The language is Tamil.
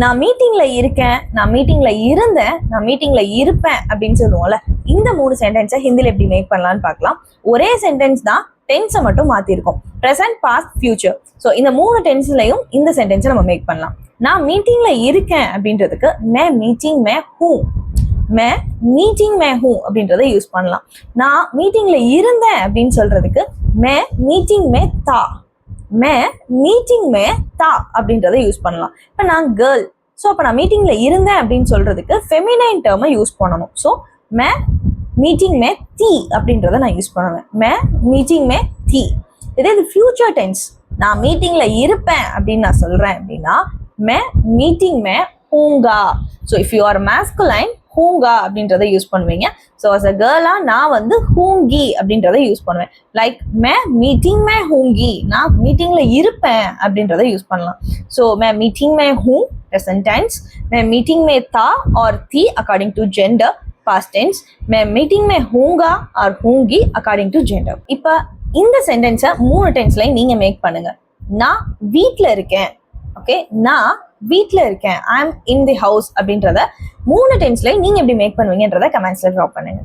நான் மீட்டிங்ல இருக்கேன், நான் மீட்டிங்ல இருந்தேன், நான் மீட்டிங்ல இருப்பேன் அப்படின்னு சொல்லுவோம்ல. இந்த 3 சென்டென்ஸை ஹிந்தில எப்படி மேக் பண்ணலாம்னு பார்க்கலாம். ஒரே சென்டென்ஸ் தான், டென்ஸை மட்டும் மாத்திருக்கோம். Present, past, future. ஸோ இந்த 3 டென்ஸ்லையும் இந்த சென்டென்ஸை நம்ம மேக் பண்ணலாம். நான் மீட்டிங்ல இருக்கேன் அப்படின்றதுக்கு மே மீட்டிங் மே ஹூ, மே மீட்டிங் மே ஹூ அப்படின்றத யூஸ் பண்ணலாம். நான் மீட்டிங்ல இருந்தேன் அப்படின்னு சொல்றதுக்கு மே மீட்டிங் மே தா, மே மீட்டிங் மே தா அப்படின்றத யூஸ் பண்ணலாம். இப்போ நான் கேர்ள், ஸோ அப்போ நான் மீட்டிங்ல இருந்தேன் அப்படின்னு சொல்றதுக்கு ஃபெமினைன் டேர்மை யூஸ் பண்ணணும். ஸோ மே மீட்டிங் மே தி அப்படின்றத நான் யூஸ் பண்ணுவேன், மே மீட்டிங் மே தி. இதே இது ஃபியூச்சர் டென்ஸ், நான் மீட்டிங்ல இருப்பேன் அப்படின்னு நான் சொல்றேன் அப்படின்னா மே மீட்டிங் மே ஹூங்கா. So if you are masculine, ஹூங்கா அப்படின்றத யூஸ் பண்ணுவீங்க. ஸோ அஸ் அ கேர்ளா நான் வந்து ஹூங்கி அப்படின்றத யூஸ் பண்ணுவேன். லைக் மே மீட்டிங் மே ஹூங்கி, நான் மீட்டிங்ல இருப்பேன் அப்படின்றத யூஸ் பண்ணலாம். ஸோ மே மீட்டிங் மே ஹூ ப்ரெசன்ட் டென்ஸ், மே மீட்டிங் மே தா ஆர் தி according to gender past tense, மே மீட்டிங் மே ஹூங்கா ஆர் ஹூங்கி அக்கார்டிங் டு ஜெண்டர். இப்போ இந்த சென்டென்ஸை 3 டென்ஸ்லையும் நீங்க மேக் பண்ணுங்க. நான் வீட்டில் இருக்கேன், ஓகே, நான் வீட்டில் இருக்கேன், I am in the house அப்படின்றத 3 டென்ஸ்லையும் நீங்க எப்படி மேக் பண்ணுவீங்கன்றத கமெண்ட்ஸ்ல ட்ராப் பண்ணுங்க.